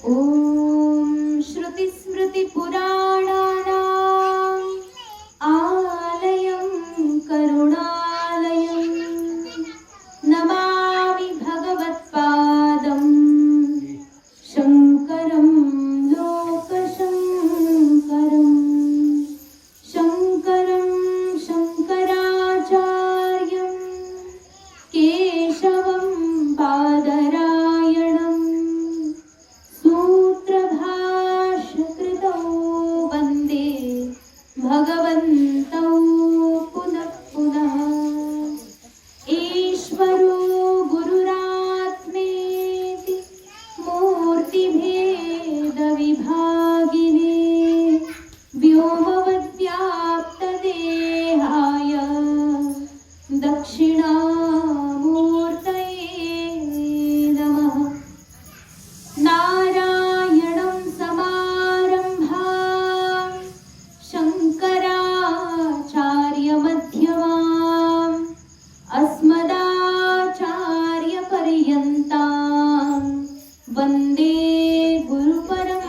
ॐ श्रुतिस्मृतिपुराणानाम् आलयं करुणालयं नमामि भगवत्पादं शङ्करं लोकशङ्करं शङ्करं शङ्कराचार्यं केशवं बादरायणं सूत्रभाष्यकृतौ वन्दे भगवन्तौ पुनः पुनः। ईश्वरो गुरुरात्मेति मूर्तिभेदविभागिने व्योमवद्व्याप्तदेहाय दक्षिणामूर्तये नमः। नारायणं समारम्भां शङ्कराचार्यमध्यमाम् अस्मदाचार्यपर्यन्तां वन्दे गुरुपरम्पराम्।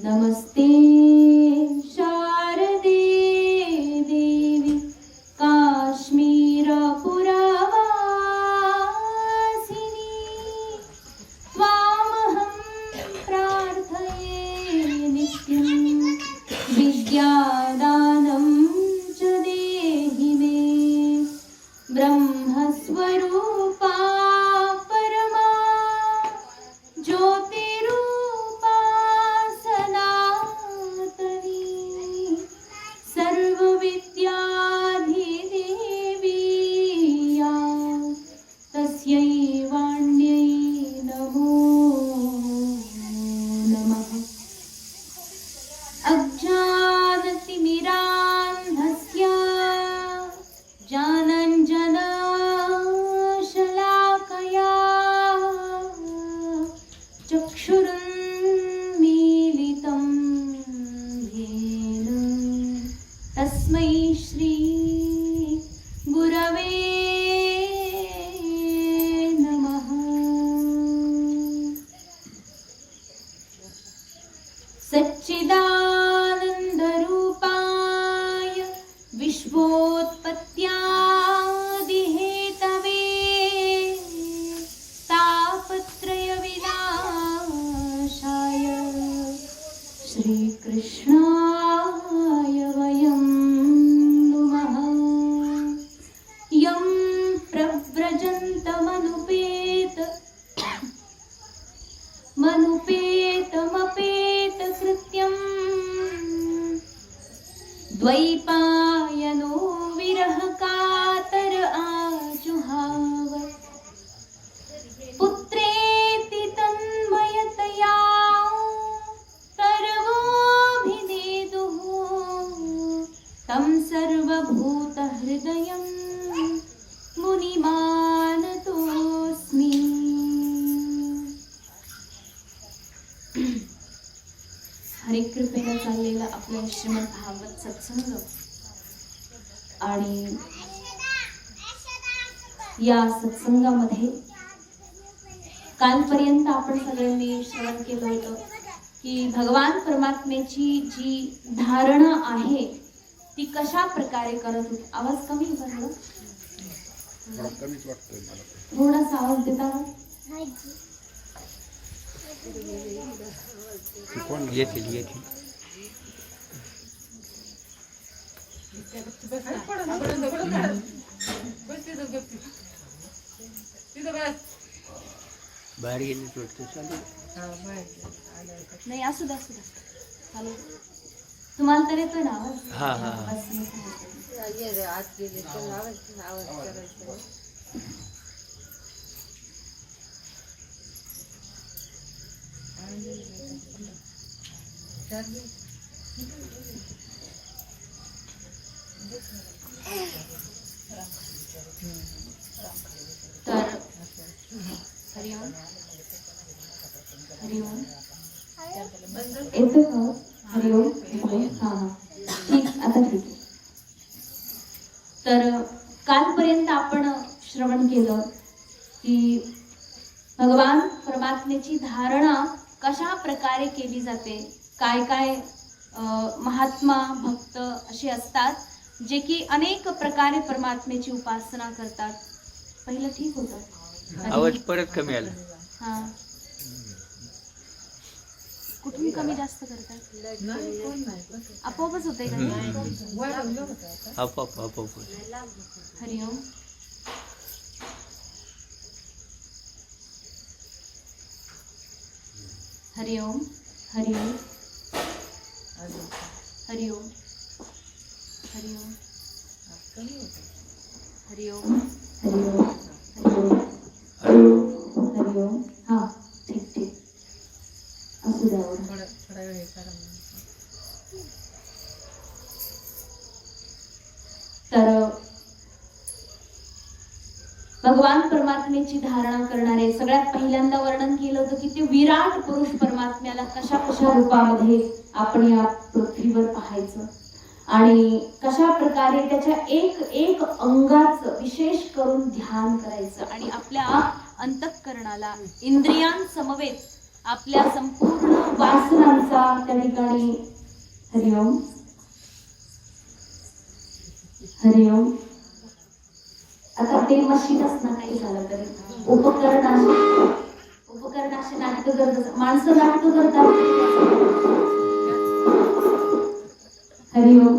नमस्ते शारदे देवी काश्मीरपुरवासिनी त्वामहं प्रार्थये नित्यं विद्यादानं च देहि मे ब्रह्मस्वरूपा परमा ज्योतिरूपा सनातनी सर्वविद्याधिदेवी या तस्यै वाण्यै नमो नमः। अज्ञानतिमिरान्धस्य ज्ञानाञ्जनशलाकया चक्षुरुन्मीलितं येन तस्मै श्री गुरवे नमः। सच्चिदानन्दरूपाय विश्वोत्पत्त्यादिहेतवे तापत्रयविनाशाय श्रीकृष्णाय वयं नुमः। यं प्रव्रजन्तमनुपेतमपेतकृत्यं द्वैपायनो विरहकातर आजुहाव पुत्रेति तन्मयतया सर्वोऽभिनेदुः तं सर्वभूतहृदयं मुनिमानतोऽस्मि। हरिकृपेने चाललेला आपला श्रीमद भागवत सत्संग आणि या सत्संगामध्ये कालपर्यंत आपण सगळ्यांनी श्रवण केलं होतं की भगवान परमात्म्याची जी धारणा आहे ती कशा प्रकारे करत होती. आवाज कमी होता थोडासा आवाज देता का? येतील बाहेर गेली नाही असू द्या चालू. तुम्हाला तर येतोय ना आवाज? हा हा बस मग. आत गेले तर आवाज करायचा. तर हरिओम हरिओम येतो का? हरिओम हा ठीक, आता ठीक आहे. तर कालपर्यंत आपण श्रवण केलं की भगवान परमात्म्याची धारणा कशा प्रकारे केली जाते, काय काय महात्मा भक्त असे असतात जे की अनेक प्रकारे परमात्म्याची उपासना करतात. पहिलं ठीक होतं. आवाज परत कमी आला. हा, कुठून कमी जास्त करतात? आपोआपच होते का? आपोआप हरिओम. हरिओम. हरिओम. हरिओम. हरिओम. हरिओम. हरिओम. हरिओम. हरिओम. हा, ठीक ठीक असू द्यावर. तर भगवान परमात्म्याची धारणा करणारे सगळ्यात पहिल्यांदा वर्णन केलं होतं की ते विराट पुरुष परमात्म्याला कशा कशा रूपामध्ये आपण या पृथ्वीवर पाहायचं आणि कशा प्रकारे त्याच्या एक एक अंगाचं विशेष करून ध्यान करायचं आणि आपल्या अंतःकरणाला इंद्रियांसमवेत आपल्या संपूर्ण वासनांचा त्या ठिकाणी. हरिओम. हरिओम. आता ते मशीनच ना काही झालं तरी उपकरणाशी नाटकं करत माणसं नाटकं करतात. हरिओम.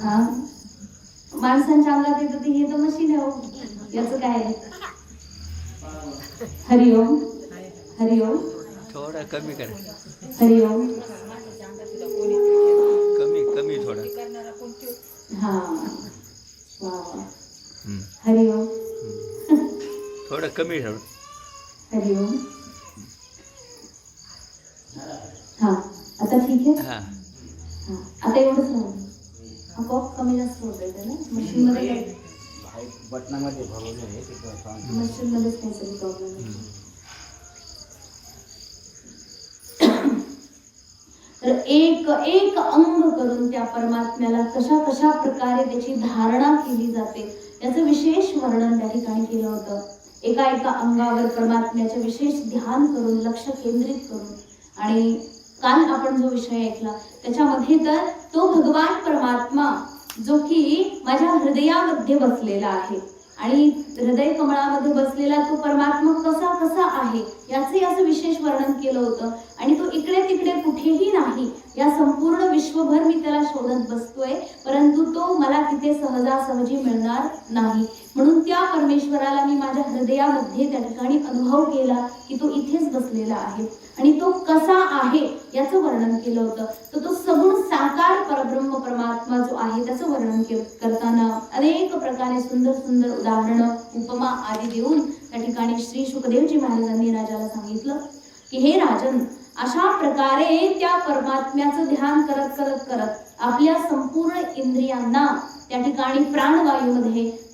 हा, माणसांच्या अंगात येतं ते हे तर मशीन आहे हो. याचं काय आहे? हरिओम. हरिओम. थोडा कमी करा. हरिओम. कमी थोडा. हा, वा वा. हरिओम. थोडा कमी ठेवा. हरिओम. हा, आता ठीक आहे. हा, हा, आता एवढंच नाही. आपोआप कमी जास्त होत आहे ना मशीन मध्ये. बटनामध्ये मशीन मध्येच काहीतरी प्रॉब्लेम आहे. तर एक एक अंग करून त्या परमात्म्याला कशा कशा प्रकारे त्याची धारणा केली जाते याचं विशेष वर्णन त्या ठिकाणी केलं होतं. एका एका अंगावर परमात्म्याचे विशेष ध्यान करून लक्ष केंद्रित करून. आणि काल आपण जो विषय ऐकला त्याच्यामध्ये तर तो भगवान परमात्मा जो की माझ्या हृदयामध्ये बसलेला आहे आणि हृदय कमळामध्ये बसलेला तो परमात्मा कसा कसा आहे याचे असं विशेष वर्णन केलं होतं. आणि तो इकडे तिकडे कुठेही नाही, या संपूर्ण विश्वभर मी त्याला शोधत बसतोय परंतु तो मला तिथे सहजासहजी मिळणार नाही. म्हणून त्या परमेश्वराला मी माझ्या हृदयामध्ये त्या ठिकाणी अनुभव केला की तो इथेच बसलेला आहे आणि तो कसा आहे याचं वर्णन केलं होतं. तर तो सगुण साकार परब्रह्म परमात्मा जो आहे त्याचं वर्णन करताना अनेक प्रकारे सुंदर सुंदर उदाहरणं उपमा आदी देऊन त्या ठिकाणी श्री शुकदेवजी महाराजांनी राजाला सांगितलं की हे राजन, अशा प्रकारे त्या परमात्म्याचं ध्यान करत करत करत आपल्या संपूर्ण इंद्रियांना त्या ठिकाणी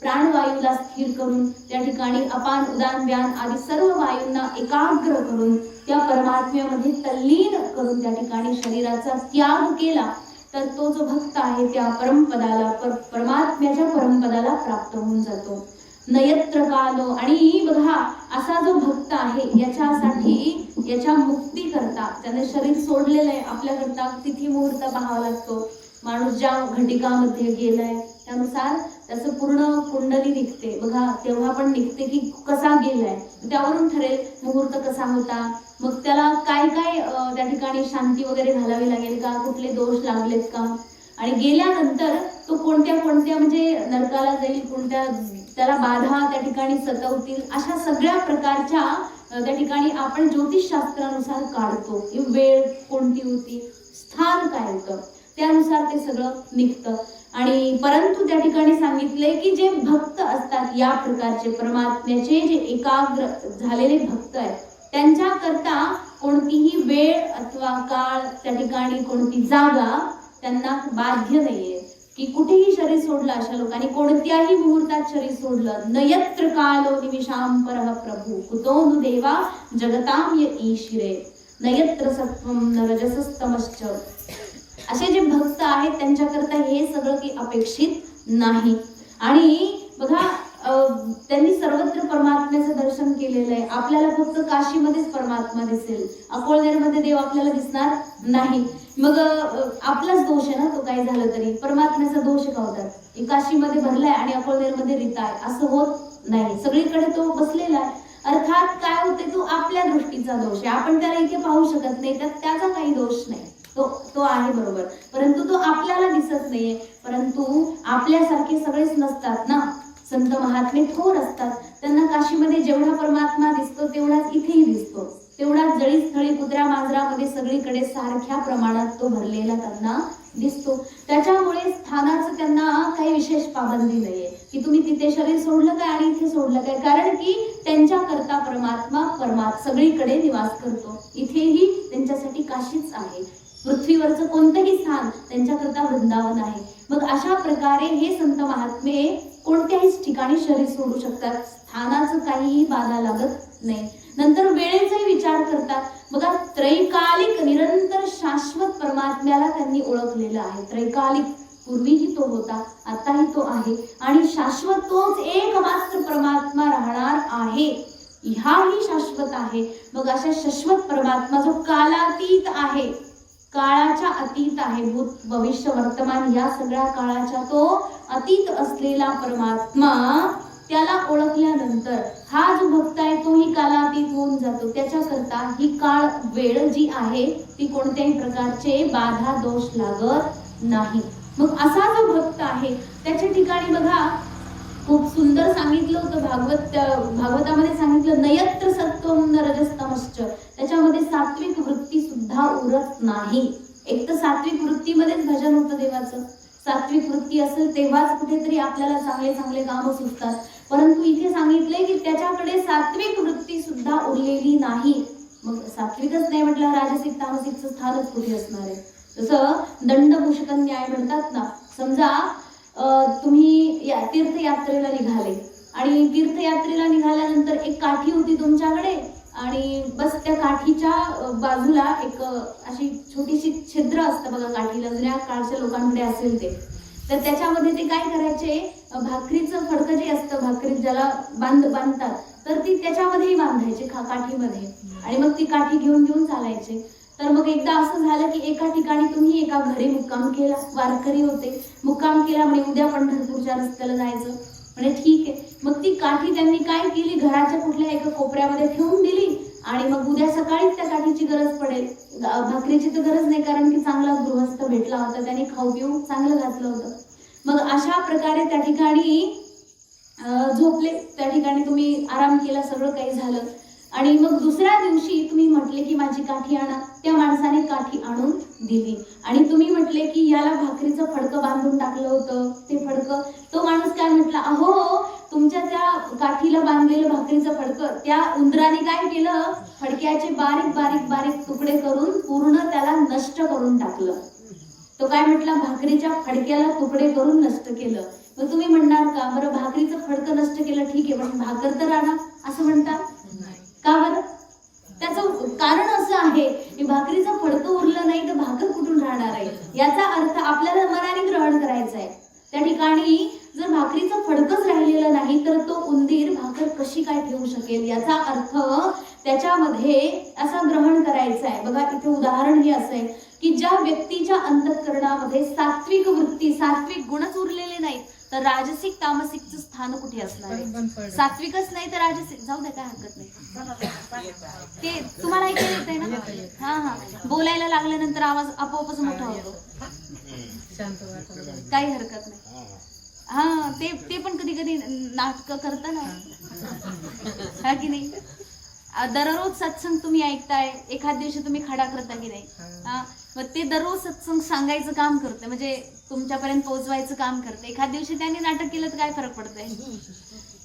प्राणवायूला स्थिर करून त्या ठिकाणी अपान उदान व्यान आदी सर्व वायूंना एकाग्र करून त्या परमात्म्यामध्ये तल्लीन करून त्या ठिकाणी शरीराचा त्याग केला तर तो जो भक्त आहे त्या परमपदाला परमात्म्याच्या परमपदाला प्राप्त होऊन जातो. नयत्र कालो. आणि बघा असा जो भक्त आहे याच्यासाठी याच्या मुक्ती करता त्याने शरीर सोडलेलं आहे आपल्याकरता तिथी मुहूर्त पाहावा लागतो. माणूस ज्या घटिकामध्ये गेलाय त्यानुसार त्याचं पूर्ण कुंडली निघते बघा, तेव्हा पण निघते की कसा गेलाय त्यावरून ठरेल मुहूर्त कसा होता. मग त्याला काय काय त्या ठिकाणी शांती वगैरे घालावी लागेल का, कुठले दोष लागलेत का, आणि गेल्यानंतर तो कोणत्या म्हणजे नरकाला जाईल, कोणत्या त्याला बाधा त्या ठिकाणी सतवतील, अशा सगळ्या प्रकारच्या त्या ठिकाणी आपण ज्योतिषशास्त्रानुसार काढतो की वेळ कोणती होती, स्थान काय होतं, त्यानुसार ते सगळं निघतं. आणि परंतु त्या ठिकाणी सांगितले की जे भक्त असतात या प्रकारचे परमात्म्याचे जे एकाग्र झालेले भक्त आहेत त्यांच्या करता कोणतीही वेळ अथवा काळ त्या ठिकाणी कोणती जागा त्यांना बाध्य नाहीये की कुठेही शरीर सोडलं अशा लोकांनी कोणत्याही मुहूर्तात शरीर सोडलं. नयत्र कालो निमिषाम परः प्रभू कुतोनु देवा जगताम य ईशिरे नयत्र सत्वम न रजसस्तमश्च. असे जे भक्त आहेत त्यांच्याकरता हे सगळं की अपेक्षित नाही. आणि बघा त्यांनी सर्वत्र परमात्म्याचं दर्शन केलेलं आहे. आपल्याला फक्त काशीमध्येच परमात्मा दिसेल, अकोळनेरमध्ये देव आपल्याला दिसणार नाही. मग आपलाच दोष आहे ना तो, काही झालं तरी परमात्म्याचा दोष का होतात? काशीमध्ये भरलाय आणि अकोळनेरमध्ये रिताय असं होत नाही. सगळीकडे तो बसलेला आहे. अर्थात काय होते, तो आपल्या दृष्टीचा दोष आहे. आपण त्याला इथे पाहू शकत नाही, तर त्याचा काही दोष नाही. तो आहे बरोबर, परंतु तो आपल्याला दिसत नाहीये. परंतु आपल्यासारखे सगळेच नसतात ना. संत महात्मे थोर असतात. त्यांना काशीमध्ये जेवढा परमात्मा दिसतो तेवढाच इथेही दिसतो. तेवढाच जळी स्थळी कुत्र्या मांजरामध्ये सगळीकडे सारख्या प्रमाणात तो भरलेला त्यांना दिसतो. त्याच्यामुळे स्थानाचं त्यांना काही विशेष पाबंदी नाहीये की तुम्ही तिथे शरीर सोडलं काय आणि इथे सोडलं काय, कारण की त्यांच्या करता परमात्मा सगळीकडे निवास करतो. इथेही त्यांच्यासाठी काशीच आहे. पृथ्वीवरचं कोणतंही स्थान त्यांच्याकरता वृंदावन आहे. मग अशा प्रकारे हे संत महात्मे कोणत्याही ठिकाणी शरीर सोडू शकतात. स्थानाचं काहीही बाधा लागत नाही. नंतर वेळेचाही विचार करतात. बघा, त्रैकालिक निरंतर शाश्वत परमात्म्याला त्यांनी ओळखलेलं आहे. त्रैकालिक, पूर्वीही तो होता, आताही तो आहे आणि शाश्वत तोच एकमात्र परमात्मा राहणार आहे. ह्याही शाश्वत आहे. मग अशा शाश्वत परमात्मा जो कालातीत आहे, काळाच्या अतीत आहे, भूत भविष्य वर्तमान या सगळ्या काळाच्या तो अतीत असलेला परमात्मा, त्याला ओळखल्यानंतर हा जो भक्त आहे तोही कालातीत होऊन जातो. त्याच्याकरता ही काळ वेळ जी आहे ती कोणत्याही प्रकारचे बाधा दोष लागत नाही. मग असा जो भक्त आहे त्याच्या ठिकाणी बघा खूप सुंदर सांगितलं होतं भागवतामध्ये सांगितलं, नयत्र सत्वम न रजस्तमश्च. त्याच्यामध्ये सात्विक वृत्ती सुद्धा उरत नाही. एक तर सात्विक वृत्तीमध्येच भजन होतं देवाचं. सात्विक वृत्ती असेल तेव्हाच कुठेतरी आपल्याला चांगले चांगले कामं सुचतात. परंतु इथे सांगितलंय की त्याच्याकडे सात्विक वृत्ती सुद्धा उरलेली नाही. मग सात्विकच नाही म्हटलं राजसिक तामसिकचं स्थानच कुठे असणार आहे? जसं दंडभूषक न्याय म्हणतात ना. समजा तुम्ही तीर्थयात्रेला निघाले आणि तीर्थयात्रेला निघाल्यानंतर एक काठी होती तुमच्याकडे आणि बस त्या काठीच्या बाजूला एक अशी छोटीशी छिद्र असतं बघा काठीला, जुन्या काळच्या लोकांकडे असेल ते. तर त्याच्यामध्ये ते काय करायचे, भाकरीचं फडकं जे असतं, भाकरी ज्याला बांधतात, तर ती त्याच्यामध्येही बांधायचे काठीमध्ये आणि मग ती काठी घेऊन चालायचे. तर मग एकदा असं झालं की एका ठिकाणी तुम्ही एका घरी मुक्काम केला, वारकरी होते, मुक्काम केला म्हणे उद्या पंढरपूरच्या रस्त्याला जायचं म्हणे ठीक आहे. मग ती काठी त्यांनी काय केली, घराच्या कुठल्या एका कोपऱ्यामध्ये ठेवून दिली आणि मग उद्या सकाळीच त्या काठीची गरज पडेल. भाकरीची तर गरज नाही, कारण की चांगला गृहस्थ भेटला होता, त्याने खाऊ पिऊ चांगलं घातलं होतं. मग अशा प्रकारे त्या ठिकाणी झोपले, त्या ठिकाणी तुम्ही आराम केला, सगळं काही झालं आणि मग दुसऱ्या दिवशी तुम्ही म्हटले की माझी काठी आणा. त्या माणसाने काठी आणून दिली आणि तुम्ही म्हटले की याला भाकरीचं फडकं बांधून टाकलं होतं ते फडकं. तो माणूस काय म्हटला, अहो तुमच्या त्या काठीला बांधलेलं भाकरीचं फडकं त्या उंदराने काय केलं, फडक्याचे बारीक बारीक बारीक तुकडे करून पूर्ण त्याला नष्ट करून टाकलं. तो काय म्हटला, भाकरीच्या फडक्याला तुकडे करून नष्ट केलं. मग तुम्ही म्हणणार का, बरं भाकरीचं फडकं नष्ट केलं ठीक आहे, पण भाकर तर आणा असं म्हणतात का बरं? त्याचं कारण असं आहे की भाकरीचं फडकं उरलं नाही तर भाकर कुठून राहणार आहे. याचा अर्थ आपल्याला मनाने ग्रहण करायचा आहे. त्या ठिकाणी जर भाकरीचं फडकच राहिलेलं नाही तर तो उंदीर भाकर कशी काय ठेवू शकेल, याचा अर्थ त्याच्यामध्ये असं ग्रहण करायचं आहे. बघा इथे उदाहरण हे असं आहे की ज्या व्यक्तीच्या अंतःकरणामध्ये सात्विक वृत्ती, सात्विक गुणच उरलेले नाहीत तर राजसिक तामसिकचं स्थान कुठे असणार आहे? सात्विकच नाही तर राजसिक, जाऊ दे काय हरकत नाही. ते तुम्हाला ऐकायला येतंय ना? हा, बोलायला लागल्यानंतर आवाज आपोआपच मोठा होतो, काही हरकत नाही. हा, ते पण कधी कधी नाटकं करता ना, हा की नाही? दररोज सत्संग तुम्ही ऐकताय, एखाद दिवशी तुम्ही खडा करता की नाही? हा, मग ते दररोज सत्संग सांगायचं काम करते, म्हणजे तुमच्यापर्यंत पोहोचवायचं काम करते. एखाद दिवशी त्यांनी नाटक केलं तर काय फरक पडतोय?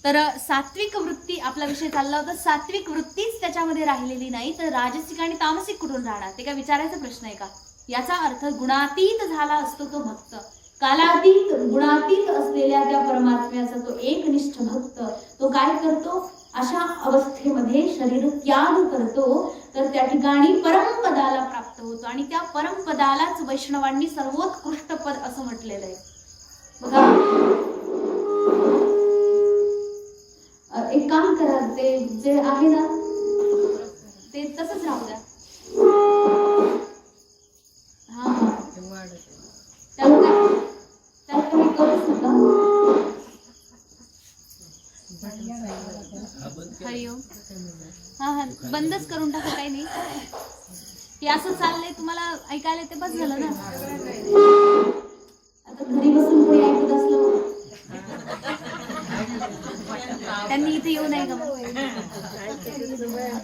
तर सात्विक वृत्ती आपला विषय चालला होता. सात्विक वृत्तीच त्याच्यामध्ये राहिलेली नाही तर राजसिक आणि तामसिक कुठून राहणार, ते काय विचारायचा प्रश्न आहे का? याचा अर्थ गुणातीत झाला असतो तो भक्त. कालातीत गुणातीत असलेल्या त्या परमात्म्याचा तो एकनिष्ठ भक्त तो काय करतो, अशा अवस्थेमध्ये शरीर त्याग करतो तर त्या ठिकाणी परमपदाला प्राप्त होतो आणि त्या परमपदालाच वैष्णवांनी सर्वोत्कृष्ट पद असं म्हटलेलं आहे. बघा करा, ते जे आहे ना ते तसंच राहू द्या. हा हा त्याला काही करूच नका. हरिओम. हा हा बंदच करून टाका, काही नाही. हे असं चाललंय, तुम्हाला ऐकायला ते बस झालं ना. आता घरी बसून कोणी ऐकत असलं त्यांनी इथे येऊ नये का?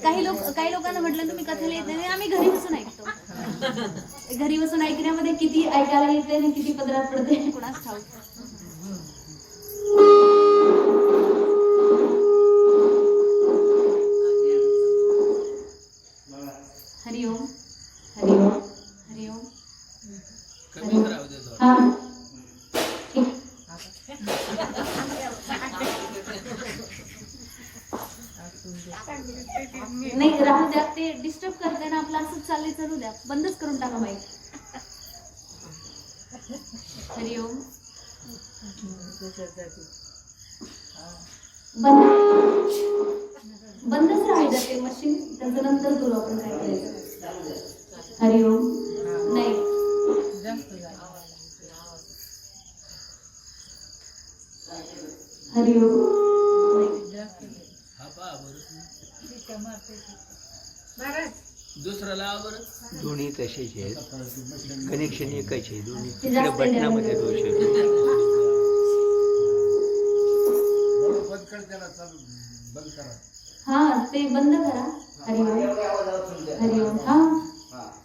काही लोकांना म्हटलं तुम्ही कथेला येत नाही, आम्ही घरी बसून ऐकतो. घरी बसून ऐकण्यामध्ये किती ऐकायला येते आणि किती पदरात पडते कोणाच ठाऊक. हरिओम हरिओम हरिओम. हा ठीक. नाही राहू द्या, ते डिस्टर्ब करते ना आपलं. असंच चाललंय, चालू द्या. बंदच करून टाका माईक. हरिओम. बंदच राहू द्या ते मशीन. त्याचं नंतर करू आपण काय करायचं. हरिओम. नाही हरिओम. दुसरा लावा बरं. दोन्ही तसेच आहेत, कनेक्शन एकच आहे दोन्ही. ते जास्त तिकडे बटनामध्ये दोष आहे. हा ते बंद करा. हरिओम हरिओम. हा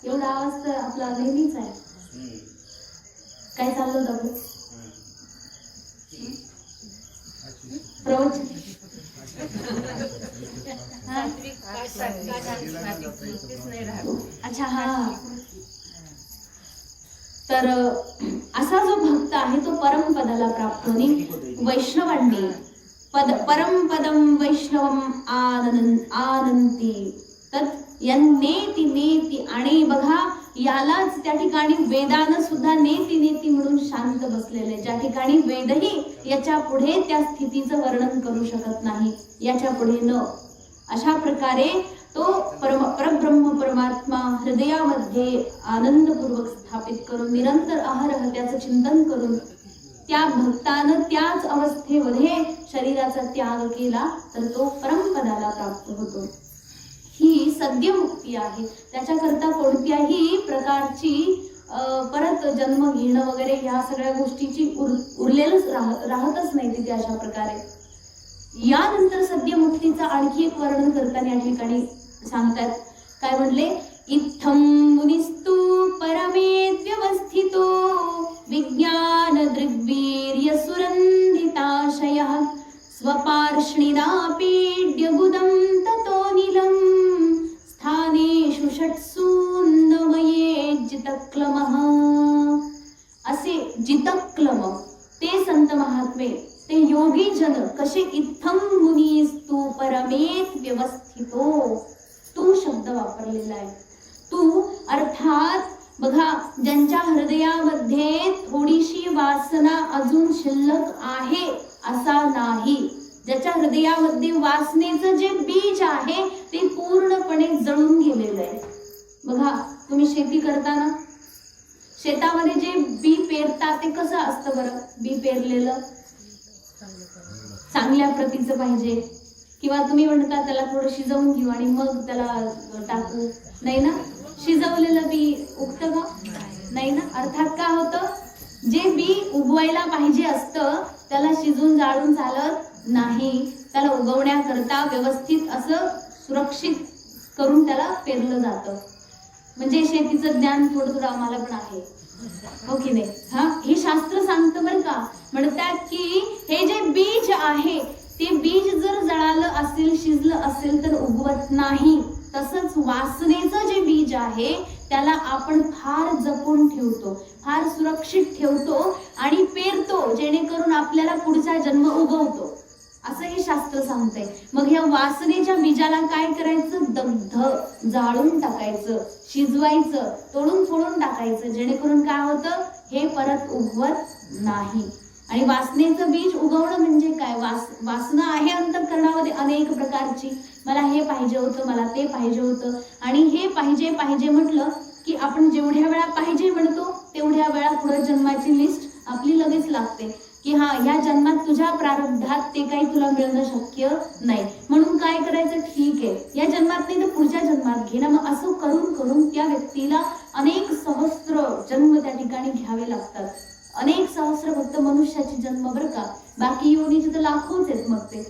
एवढा आवाज तर आपला नेहमीच आहे. काय चाललं होतं आपलं? प्रवचन. हा. अच्छा हा. तर असा जो भक्त आहे तो परमपदाला प्राप्त होणे. वैष्णवांनी परमपदम वैष्णवम आनंती तत् यन्नेति नेति. आणि बघा यालाच त्या ठिकाणी वेदानं सुद्धा नेति नेति म्हणून शांत बसलेले. ज्या ठिकाणी वेदही याच्या पुढे त्या स्थितीचं वर्णन करू शकत नाही, याच्या पुढे न. अशा प्रकारे तो परब्रह्म परमात्मा हृदयामध्ये आनंदपूर्वक स्थापित करून निरंतर अहरह त्याचं चिंतन करून त्या भक्तानं त्याच अवस्थेमध्ये शरीराचा त्याग केला तर तो परमपदाला प्राप्त होतो. ही सद्य मुक्ती आहे. त्याच्याकरता कोणत्याही प्रकारची परत जन्म घेणं वगैरे ह्या सगळ्या गोष्टीची उरलेलंच राहतच नाही तिथे. अशा प्रकारे यानंतर सद्य मुक्तीचं आणखी एक वर्णन करताना या ठिकाणी सांगतात. काय म्हणले? इत्थं मुनिस्तु परमेत व्यवस्थितो विज्ञान दृग्वीर्य सुरंधिताशयः स्वपार्ष्णिदापीड्य गुदं ततो नीलं स्थानेषु षट्सु नमये जितक्लमः. असे जितक्लम ते संत महात्मे, ते योगी जन कसे इत्थं मुनिस्तु परमेत व्यवस्थितो. तू शब्द वापरलेला आहे. तू अर्थात बघा ज्यांच्या हृदयामध्ये थोडीशी वासना अजून शिल्लक आहे असा नाही. ज्याच्या हृदयामध्ये वासनेचं जे बीज आहे ते पूर्णपणे जळून गेलेलं आहे. बघा तुम्ही शेती करताना शेतामध्ये जे बी पेरता ते कसं असतं बरं? बी पेरलेलं चांगल्या प्रतीचं पाहिजे, किंवा तुम्ही म्हणता त्याला थोडं शिजवून घेऊ आणि मग त्याला टाकू, नाही ना? शिजवलेलं बी उगतं का? नाही ना. अर्थात काय होतं, जे बी उगवायला पाहिजे असतं त्याला शिजून जाळून चालत नाही. त्याला उगवण्याकरता व्यवस्थित असं सुरक्षित करून त्याला पेरलं जातं. म्हणजे शेतीचं ज्ञान थोडं थोडं आम्हाला पण आहे, हो की नाही? हा, हे शास्त्र सांगतं बरं का. म्हणतात की हे जे बीज आहे ते बीज जर जळालं असेल, शिजलं असेल तर उगवत नाही. तसंच वासनेचं जे बीज आहे त्याला आपण फार जपून ठेवतो, फार सुरक्षित ठेवतो आणि पेरतो, जेणेकरून आपल्याला पुढचा जन्म उगवतो, असं हे शास्त्र सांगतंय. मग ह्या वासनेच्या बीजाला काय करायचं? दग्ध, जाळून टाकायचं, शिजवायचं, तोडून फोडून टाकायचं, जेणेकरून काय होतं, हे परत उगवत नाही. आणि वासनेचं बीज उगवणं म्हणजे काय? वासना आहे अंतःकरणामध्ये अनेक प्रकारची. मला हे पाहिजे होतं, मला ते पाहिजे होतं, आणि हे पाहिजे पाहिजे म्हटलं की आपण जेवढ्या वेळा पाहिजे म्हणतो तेवढ्या वेळा पुढे जन्माची लिस्ट आपली लगेच लागते की हा, ह्या जन्मात तुझ्या प्रारब्धात ते काही तुला मिळणं शक्य नाही, म्हणून काय करायचं, ठीक आहे या जन्मात नाही तर पुढच्या जन्मात घे ना. मग असं करून करून त्या व्यक्तीला अनेक सहस्त्र जन्म त्या ठिकाणी घ्यावे लागतात. अनेक सहस्त्र फक्त मनुष्याचे जन्म बरं का, बाकी योनीचे तर लाखोच आहेत. मग ते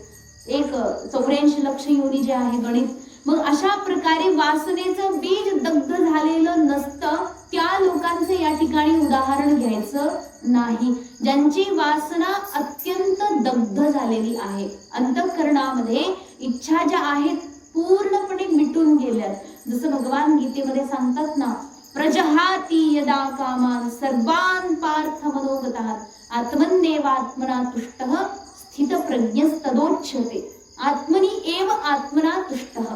84 लक्ष योनी जे आहे गणित. मग अशा प्रकारे वासनेचं बीज दग्ध झालेलं नसतं त्या लोकांचं या ठिकाणी उदाहरण घ्यायचं नाही, ज्यांची वासना अत्यंत दग्ध झालेली आहे. अंतःकरणामध्ये इच्छा ज्या आहेत पूर्णपणे मिटून गेल्यात. जसं भगवान गीतेमध्ये सांगतात ना, प्रजहाती यदा कामान सर्वान पार्थ मनोगतः आत्मन्नेवात्मना तुष्टः स्थितप्रज्ञस्तदोच्यते. आत्मनि एव आत्मना तुष्टः.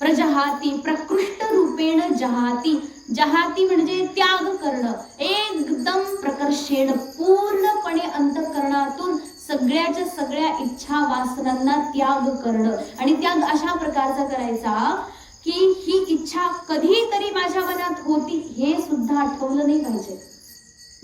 प्रजहाती प्रकृष्ट रूपेण जहाती. जहाती म्हणजे त्याग करणं, एकदम प्रकर्षेण पूर्णपणे अंतःकरणातून सगळ्याच्या सगळ्या इच्छा वासनांना त्याग करणं. आणि त्याग अशा प्रकारचा करायचा की ही इच्छा कधीतरी माझ्या मनात होती हे सुद्धा आठवलं नाही पाहिजे.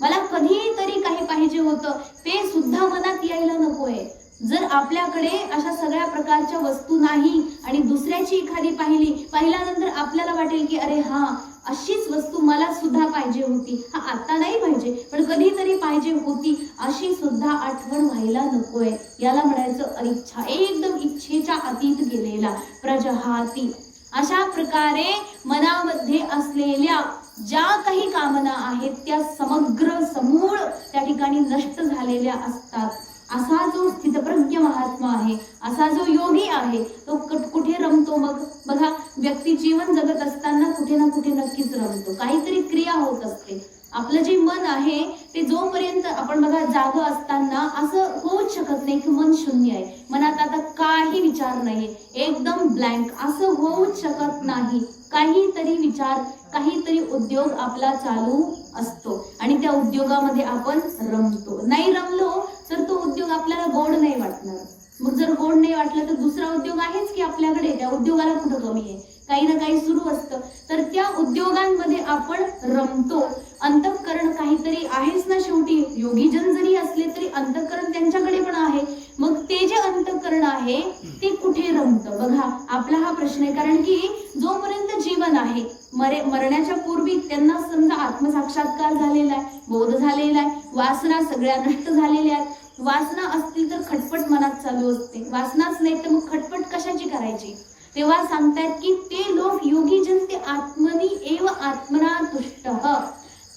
मला कधीतरी काही पाहिजे होतं ते सुद्धा मनात यायला नकोय. जर आपल्याकडे अशा सगळ्या प्रकारच्या वस्तू नाही आणि दुसऱ्याची एखादी पाहिल्यानंतर आपल्याला वाटेल की अरे हा, अशीच वस्तू मला सुद्धा पाहिजे होती, हा आता नाही पाहिजे पण कधीतरी पाहिजे होती, अशी सुद्धा आठवण व्हायला नकोय. याला म्हणायचं अनिच्छा, एकदम इच्छेच्या अतीत गेलेला. प्रजहाती. अशा प्रकारे मनामध्ये असलेल्या ज्या काही कामना आहेत त्या समग्र समूळ त्या ठिकाणी नष्ट झालेल्या असतात. असा जो स्थितप्रज्ञ महात्मा आहे, असा जो योगी आहे, तो कुठे रमतो? मग बघा, व्यक्ती जीवन जगत असताना कुठे ना कुठे नक्कीच रमतो, काहीतरी क्रिया होत असते. आपलं जे मन आहे ते जोपर्यंत आपण बघा जाग असताना असं होऊच शकत नाही की मन शून्य आहे, मनात आता काही विचार नाहीये, एकदम ब्लँक, असं होऊच शकत नाही. काहीतरी विचार, काहीतरी उद्योग आपला चालू असतो आणि त्या उद्योगामध्ये आपण रमतो. नाही रमलो तर तो उद्योग आपल्याला गोड नाही वाटणार. मग जर गोड नाही वाटलं तर दुसरा उद्योग आहेच की आपल्याकडे, त्या उद्योगाला कुठं कमी आहे, काही ना काही सुरू असतं, तर त्या उद्योगांमध्ये आपण रमतो. अंतःकरण काहीतरी आहेच ना शेवटी. योगीजन जरी असले तरी अंतःकरण त्यांच्याकडे पण आहे. मग ते जे अंतःकरण आहे ते कुठे रमतं? बघा, आपला हा प्रश्न आहे. कारण की जोपर्यंत जीवन आहे, मरण्याच्या पूर्वी त्यांना समजा आत्मसाक्षात्कार झालेला आहे, बोध झालेला आहे, वासना सगळ्या नष्ट झालेल्या आहेत. वासना असतील तर खटपट मनात चालू असते, वासनाच नाही तर मग खटपट कशाची करायची? तेव्हा सांगतात की ते लोक योगीजन ते आत्मनी एव आत्मना तुष्टः.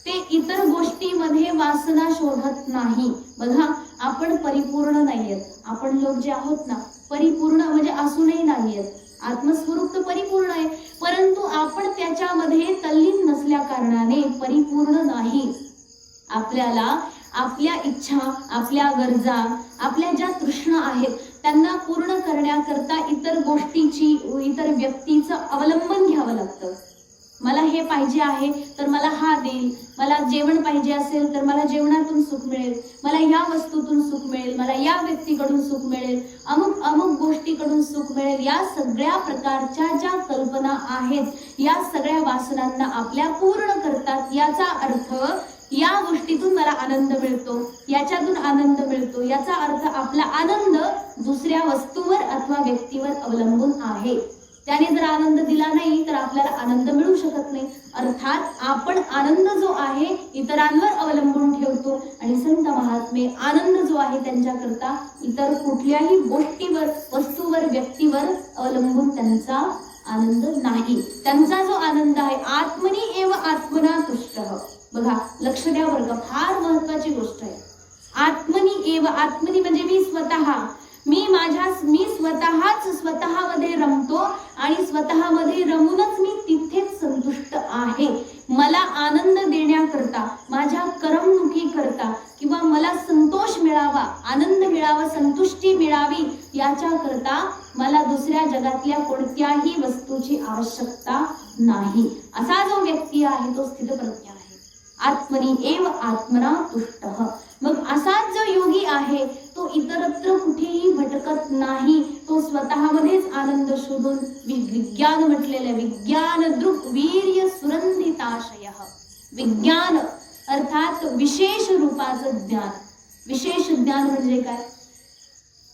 ते इतर गोष्टीमध्ये वासना शोधत नाही. बघा, आपण परिपूर्ण नाहीयेत. आपण लोक जे आहोत ना, परिपूर्ण म्हणजे असूनही नाहीयेत. आत्मस्वरूप तर परिपूर्ण आहे, परंतु आपण त्याच्यामध्ये तल्लीन नसल्या कारणाने परिपूर्ण नाही. आपल्याला आपल्या इच्छा, आपल्या गरजा, आपल्या ज्या तृष्णा आहेत त्यांना पूर्ण करण्याकरता इतर गोष्टीची, इतर व्यक्तीचं अवलंबन घ्यावं लागतं. मला हे पाहिजे आहे तर मला हा देईल, मला जेवण पाहिजे असेल तर मला जेवणातून सुख मिळेल, मला या वस्तूतून सुख मिळेल, मला या व्यक्तीकडून सुख मिळेल, अमुक अमुक गोष्टीकडून सुख मिळेल. या सगळ्या प्रकारच्या ज्या कल्पना आहेत या सगळ्या वासनांना आपल्या पूर्ण करतात. याचा अर्थ या गोष्टीतून मला आनंद मिळतो, याच्यातून आनंद मिळतो, याचा अर्थ आपला आनंद दुसऱ्या वस्तूवर अथवा व्यक्तीवर अवलंबून आहे. त्याने जर आनंद दिला नाही तर आपल्याला आनंद मिळू शकत नाही. अर्थात आपण आनंद जो आहे इतरांवर अवलंबून ठेवतो आणि संत महात्मे आनंद जो आहे त्यांच्याकरता इतर कुठल्याही गोष्टीवर, वस्तूवर, व्यक्तीवर अवलंबून त्यांचा आनंद नाही. त्यांचा जो आनंद आहे आत्मनी एव आत्मना तुष्टः. बघा, लक्ष द्या वर्ग, फार महत्वाची गोष्ट आहे. आत्मनी एव, आत्मनी म्हणजे मी स्वतः, मी स्वतःच स्वतःमध्ये रमतो आणि स्वतःमध्ये रमूनच मी तिथेच संतुष्ट आहे. मला आनंद देण्याकरता, माझ्या करमणुकी करता किंवा मला संतोष मिळावा, आनंद मिळावा, संतुष्टी मिळावी याच्याकरता मला दुसऱ्या जगातल्या कोणत्याही वस्तूची आवश्यकता नाही. असा जो व्यक्ती आहे तो स्थितप्रज्ञ आहे. आत्मनि एव आत्मना तुष्टः. मग असाच जो योगी आहे तो इतरत्र कुठेही भटकत नाही. तो स्वतःमध्येच आनंद शोधून विज्ञान म्हटलेलं आहे. विज्ञान दृक् वीर्य सुरंधिताशय. विज्ञान अर्थात विशेष रूपाचं ज्ञान. विशेष ज्ञान म्हणजे काय?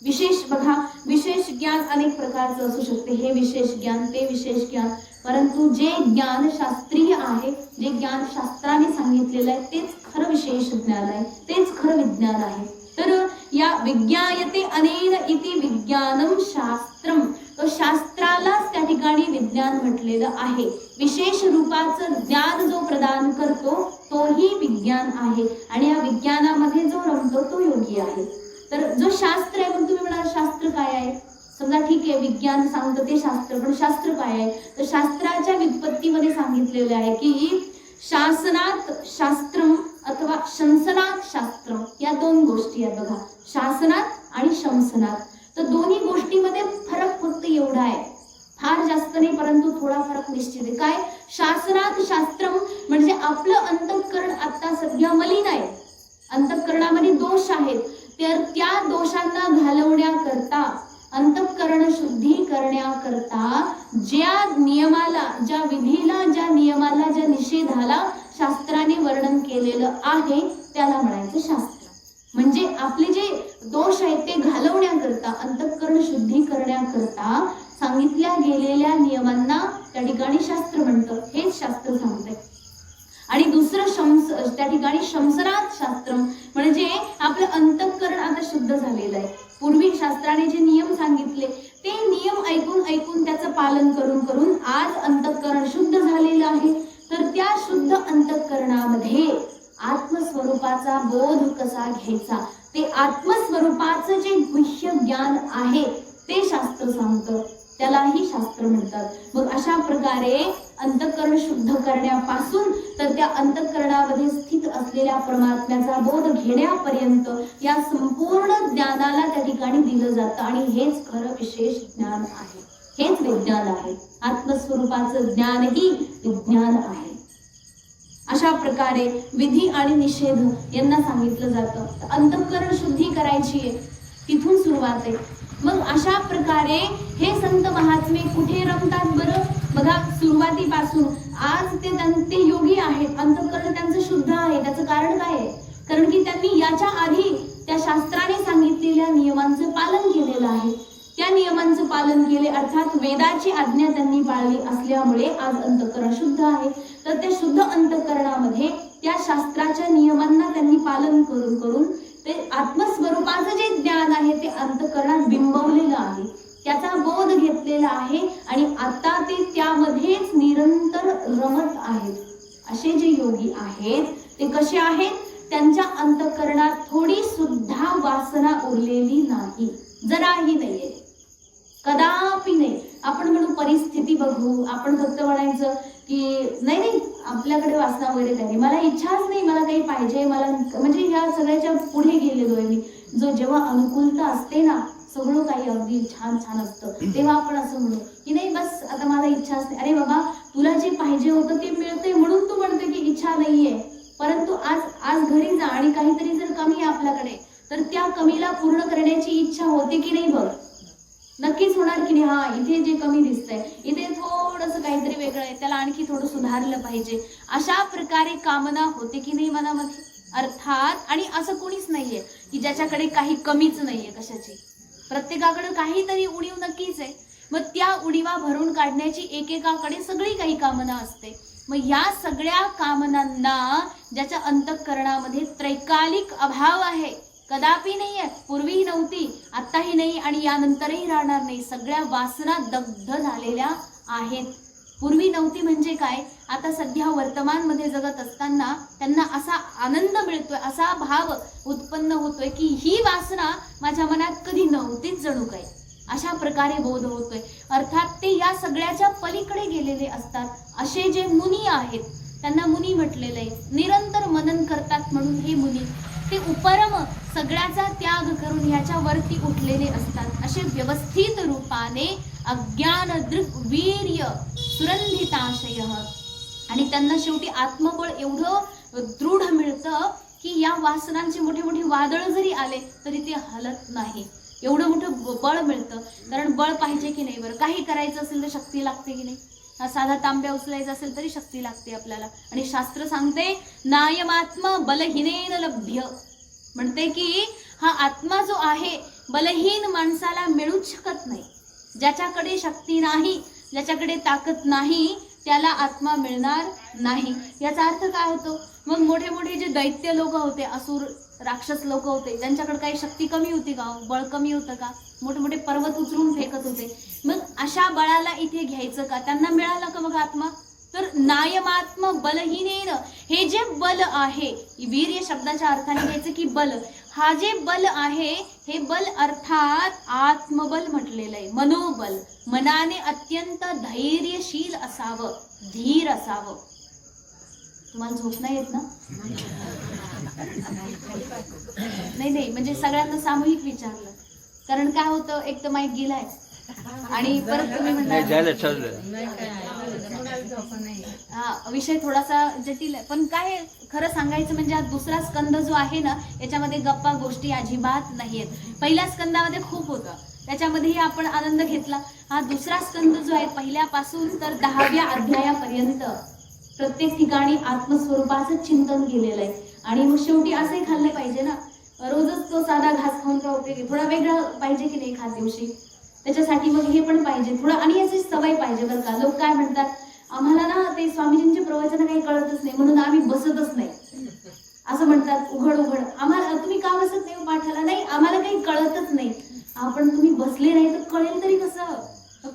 विशेष बघा, विशेष ज्ञान अनेक प्रकारचं असू शकते. हे विशेष ज्ञान, ते विशेष ज्ञान. परंतु जे ज्ञान शास्त्रीय आहे, जे ज्ञान शास्त्राने सांगितलेलं आहे तेच खरं विशेष ज्ञान आहे, तेच खरं विज्ञान आहे. तर या विज्ञायते अनेन इति विज्ञानम शास्त्रम. तो शास्त्रालाच त्या ठिकाणी विज्ञान म्हटलेलं आहे. विशेष रूपाचं ज्ञान जो प्रदान करतो तोही विज्ञान आहे. आणि या विज्ञानामध्ये जो रमतो तो योगी आहे. तर जो शास्त्र आहे, मग तुम्ही म्हणाल शास्त्र काय आहे? समजा ठीक आहे, विज्ञान सांगतं ते शास्त्र, पण शास्त्र काय आहे? तर शास्त्राच्या व्युत्पत्तीमध्ये सांगितलेले आहे की शासनात शास्त्रम अथवा शंसनात शास्त्रम, या दोन गोष्टी आहेत बघा, शासनात आणि शंसनात. तर दोन्ही गोष्टीमध्ये फरक फक्त एवढा आहे, फार जास्त नाही, परंतु थोडा फरक निश्चित आहे. काय? शासनात शास्त्रम म्हणजे आपलं अंतःकरण आता सध्या मलिन आहे, अंतःकरणामध्ये दोष आहेत. तर त्या दोषांना घालवण्याकरता, अंतःकरण शुद्धी करण्याकरता ज्या नियमाला, ज्या विधीला, ज्या नियमाला, ज्या निषेधाला शास्त्राने वर्णन केलेलं आहे त्याला म्हणायचं शास्त्र. म्हणजे आपले जे दोष आहेत ते घालवण्याकरता, अंतःकरण शुद्धी करण्याकरता सांगितल्या गेलेल्या नियमांना त्या ठिकाणी शास्त्र म्हणतं. हेच शास्त्र सांगतंय. आणि दुसरं त्या ठिकाणी शंसनात शास्त्र म्हणजे आपलं अंतःकरण आता शुद्ध झालेलं आहे. पूर्वी शास्त्राने जे नियम सांगितले ते नियम ऐकून ऐकून त्याचं पालन करून करून आज अंतःकरण शुद्ध झालेलं आहे. तर त्या शुद्ध अंतःकरणामध्ये आत्मस्वरूपाचा बोध कसा घ्यायचा, ते आत्मस्वरूपाचं जे गुह्य ज्ञान आहे ते शास्त्र सांगतं, त्यालाही शास्त्र म्हणतात. मग अशा प्रकारे अंतःकरण शुद्ध करण्यापासून तर त्या अंतःकरणामध्ये स्थित असलेल्या परमात्म्याचा बोध घेण्यापर्यंत या संपूर्ण ज्ञानाला त्या ठिकाणी दिलं जातं. आणि हेच खरं विशेष ज्ञान आहे, हेच विज्ञान आहे. आत्मस्वरूपाचं ज्ञानही विज्ञान आहे. अशा प्रकारे विधी आणि निषेध यांना सांगितलं जातं. अंतःकरण शुद्धी करायची आहे, तिथून सुरुवात आहे. मग अशा प्रकारे हे संत महात्मे कुठे रमतात बरं? बघा, सुरुवातीपासून आज ते योगी आहेत, अंतःकरण त्यांचं शुद्ध आहे. त्याचं कारण काय आहे? कारण की त्यांनी याच्या आधी त्या शास्त्राने सांगितलेल्या नियमांचं पालन केलेलं आहे. त्या नियमांचं पालन केले अर्थात वेदाची आज्ञा त्यांनी पाळली असल्यामुळे आज अंतःकरण शुद्ध आहे. तर त्या शुद्ध अंतःकरणामध्ये त्या शास्त्राच्या नियमांना त्यांनी पालन करून करून ते आत्मस्वरूपाचं जे ज्ञान आहे ते अंतःकरणात बिंबवलेलं आहे, त्याचा बोध घेतलेला आहे आणि आता ते त्यामध्येच निरंतर रमत आहेत. असे जे योगी आहेत ते कसे आहेत? त्यांच्या अंतःकरणात थोडी सुद्धा वासना उरलेली नाही, जराही नाहीये, कदापि नाही. आपण म्हणू परिस्थिती बघू, आपण फक्त म्हणायचं की नाही नाही आपल्याकडे वासना वगैरे काही नाही, मला इच्छाच नाही, मला काही पाहिजे, मला म्हणजे ह्या सगळ्याच्या पुढे गेलेलो आहे मी. जो जेव्हा अनुकूलता असते ना, सगळं काही अगदी छान छान असतं, तेव्हा आपण असं म्हणू की नाही बस आता मला इच्छाच नाही. अरे बाबा, तुला जे पाहिजे होतं ते मिळतंय म्हणून तू म्हणते की इच्छा नाहीये. परंतु आज घरी जा आणि काहीतरी जर कमी आहे आपल्याकडे तर त्या कमीला पूर्ण करण्याची इच्छा होते की नाही? बघ, नक्कीच होणार की नाही? हा, इथे जे कमी दिसतंय इथे थोडंसं काहीतरी वेगळं आहे, त्याला आणखी थोडं सुधारलं पाहिजे, अशा प्रकारे कामना होते की नाही मनामध्ये? अर्थात, आणि असं कोणीच नाहीये की ज्याच्याकडे काही कमीच नाहीये कशाची. प्रत्येकाकडे काहीतरी उणीव नक्कीच आहे. मग त्या उणीवा भरून काढण्याची एकेकाकडे सगळी काही कामना असते. मग या सगळ्या कामनांना ज्याच्या अंतःकरणामध्ये त्रैकालिक अभाव आहे, कदापि नाही आहे, पूर्वीही नव्हती, आत्ताही नाही आणि यानंतरही राहणार नाही, सगळ्या वासना दग्ध झालेल्या आहेत. पूर्वी नव्हती म्हणजे काय? आता सध्या वर्तमान मध्ये जगत असताना त्यांना असा आनंद मिळतोय, असा भाव उत्पन्न होतोय की ही वासना माझ्या मनात कधी नव्हतीच जणू काय, अशा प्रकारे बोध होतोय. अर्थात ते या सगळ्याच्या पलीकडे गेलेले असतात. असे जे मुनी आहेत त्यांना मुनी म्हटलेलं आहे. निरंतर मनन करतात म्हणून हे मुनी, ते उपरम सगळ्याचा त्याग करून ह्याच्या वरती उठलेले असतात. असे व्यवस्थित रूपाने अज्ञान दृक् वीर्य सुरंधिताशय आणि त्यांना शेवटी आत्मबळ एवढं दृढ मिळतं की या वासनांचे मोठे मोठे वादळ जरी आले तरी ते हलत नाही. एवढं मोठं बळ मिळतं. कारण बळ पाहिजे की नाही बरं? काही करायचं असेल तर शक्ती लागते की नाही? हा साधा तांब्या उचलायचा असेल तरी शक्ती लागते आपल्याला. आणि शास्त्र सांगते नायमात्म बलहीनेन लभ्य, म्हणते की हा आत्मा जो आहे बलहीन माणसाला मिळूच शकत नाही. ज्याच्याकडे शक्ती नाही, ज्याच्याकडे ताकद नाही, त्याला आत्मा मिळणार नाही. याचा अर्थ काय होतो? मग मोठे मोठे जे दैत्य लोक होते, असुर राक्षस लोक होते, त्यांच्याकडे काही शक्ती कमी होती का? बळ कमी होतं का? मोठे मोठे पर्वत उचलून फेकत होते. मग अशा बळाला इथे घ्यायचं का? त्यांना मिळालं का मग आत्मा? तर नायमात्म बलहीनेन, हे जे बल आहे, वीर्य शब्दाच्या अर्थाने घ्यायचं की बल, हा जे बल आहे हे बल अर्थात आत्मबल म्हटलेलं आहे. मनोबल, मनाने अत्यंत धैर्यशील असावं, धीर असावं. तुम्हाला झोप नाही येत ना? नाही म्हणजे सगळ्यांना सामूहिक विचारलं. कारण काय होतं, एक तर माईक गेलाय आणि परत तुम्ही हा विषय थोडासा जटिल आहे. पण काय खरं सांगायचं म्हणजे हा दुसरा स्कंद जो आहे ना, याच्यामध्ये गप्पा गोष्टी अजिबात नाहीयेत. पहिल्या स्कंदामध्ये खूप होतं, त्याच्यामध्येही आपण आनंद घेतला. हा दुसरा स्कंद जो आहे पहिल्यापासून तर 10व्या अध्यायापर्यंत प्रत्येक ठिकाणी आत्मस्वरूपाचं चिंतन केलेलं आहे. आणि मग शेवटी असंही खाल्लं पाहिजे ना, रोजच तो साधा घास खाऊन का उपयोग? थोडा वेगळा पाहिजे की नाही एखाद दिवशी? त्याच्यासाठी मग हे पण पाहिजे थोडं, आणि याची सवय पाहिजे बरं का. लोक काय म्हणतात, आम्हाला ना ते स्वामीजींचे प्रवचन काही कळतच नाही म्हणून आम्ही बसतच नाही, असं म्हणतात उघड उघड. आम्हाला तुम्ही का बसत नाही पाठाला? नाही, आम्हाला काही कळतच नाही. आपण तुम्ही बसले नाही तर कळेल तरी कसं?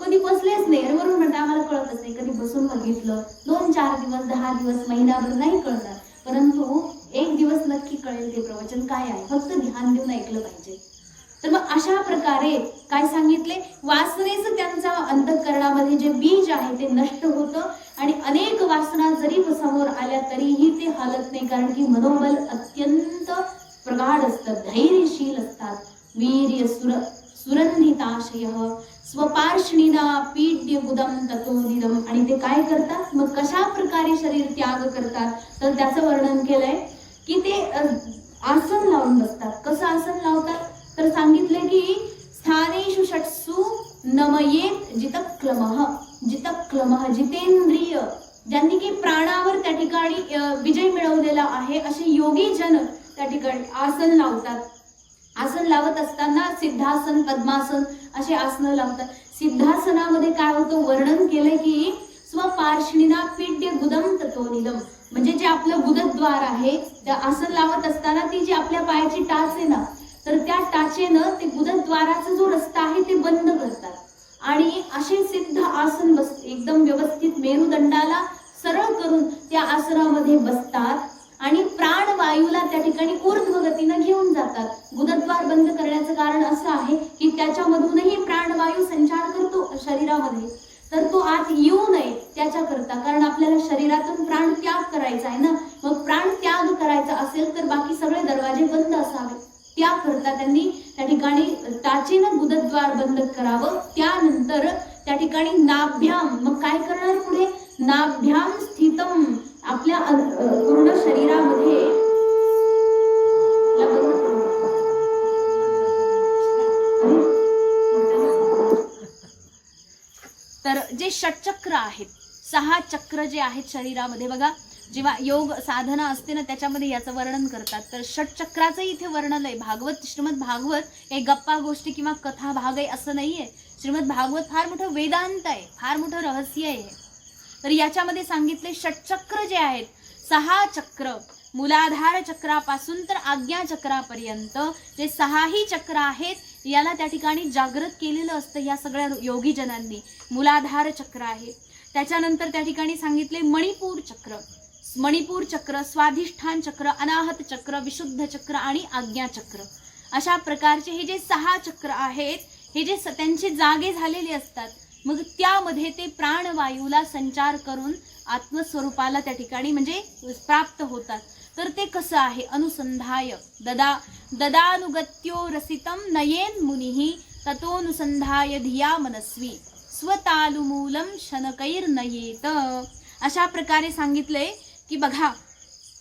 कधी बसलेच नाही आणि वरून म्हणता आम्हाला कळतच नाही. कधी बसून बघितलं, 2-4 दिवस, 10 दिवस, महिनाभर नाही कळणार, परंतु एक दिवस नक्की कळेल ते प्रवचन काय आहे. फक्त ध्यान देऊन ऐकलं पाहिजे. तर मग अशा प्रकारे काय सांगितले, वासनेचं त्यांच्या अंतःकरणामध्ये जे बीज आहे ते नष्ट होतं आणि अनेक वासना जरी समोर आल्या तरीही ते हलत नाही. कारण की मनोबल अत्यंत प्रगाढ असतं, धैर्यशील असतात. वीर्य सुरंधिताशय स्वपार्ष्णिना पीड्य गुदम ततोदिदम. आणि ते काय करतात, मग कशा प्रकारे शरीर त्याग करतात, तर त्याचं वर्णन केलंय की ते आसन लावून बसतात. कसं आसन लावतात, तर सांगितले की स्थानेषु षट्सु नमयेत जितक्लमः. जितक्लमः जितेंद्रिय, ज्यांनी की प्राणावर त्या ठिकाणी विजय मिळवलेला आहे, असे योगी जन त्या ठिकाणी आसन लावतात. आसन लावत असताना सिद्धासन, पद्मासन असे आसनं लावतात. सिद्धासनामध्ये काय होतं, वर्णन केलंय की स्वपार्ष्णिना पीड्य गुदम ततोनिदम, म्हणजे जे आपलं गुदद्वार आहे, त्या आसन लावत असताना ती जी आपल्या पायाची टाच आहे ना, तर त्या टाचेनं ते गुदद्वाराचा जो रस्ता आहे ते बंद करतात. आणि असे सिद्ध आसन एकदम व्यवस्थित मेरुदंडाला सरळ करून त्या आसनामध्ये बसतात आणि प्राणवायूला त्या ठिकाणी ऊर्ध्व गतीनं घेऊन जातात. गुदद्वार बंद करण्याचं कारण असं आहे की त्याच्यामधूनही प्राणवायू संचार करतो शरीरामध्ये, तर तो आत येऊ नये त्याच्याकरता. कारण आपल्याला शरीरातून प्राण त्याग करायचा आहे ना, मग प्राण त्याग करायचा असेल तर बाकी सगळे दरवाजे बंद असावे. त्याकरता त्यांनी त्या ठिकाणी टाचेनं गुदद्वार बंद करावं. त्यानंतर त्या ठिकाणी नाभ्याम, मग काय करणार पुढे, नाभ्याम स्थितम, आपल्या पूर्ण शरीरामध्ये तर जे षटचक्र आहेत, 6 चक्र जे आहेत शरीरामध्ये, बघा जेव्हा योग साधना असते ना त्याच्यामध्ये याचं वर्णन करतात. तर षटचक्राचं इथे वर्णन आहे. भागवत, श्रीमद भागवत हे गप्पा गोष्टी किंवा कथा भाग आहे असं नाहीये. श्रीमद भागवत फार मोठं वेदांत आहे, फार मोठं रहस्य आहे. तर याच्यामध्ये सांगितले षटचक्र जे आहेत, 6 चक्र, मूलाधार चक्रापासून तर आज्ञा चक्रापर्यंत जे 6ही चक्र आहेत, याला त्या ठिकाणी जागृत केलेलं असतं या सगळ्या योगी जनांनी. मूलाधार चक्र आहे, त्याच्यानंतर त्या ठिकाणी सांगितले मणिपूर चक्र, मणिपूर चक्र, स्वाधिष्ठान चक्र, अनाहत चक्र, विशुद्ध चक्र आणि आज्ञा चक्र. अशा प्रकारचे हे जे 6 चक्र आहेत, हे जे त्यांचे जागे झालेले असतात, मग त्यामध्ये ते प्राणवायूला संचार करून आत्मस्वरूपाला त्या ठिकाणी म्हणजे प्राप्त होतात. तर ते कसं आहे, अनुसंधाय ददानुगत्यो रसितम नयेन मुनिः ततोनुसंधाय धिया मनस्वी स्वतालुमूलम शनकैर्नयेत. अशा प्रकारे सांगितलंय की बघा,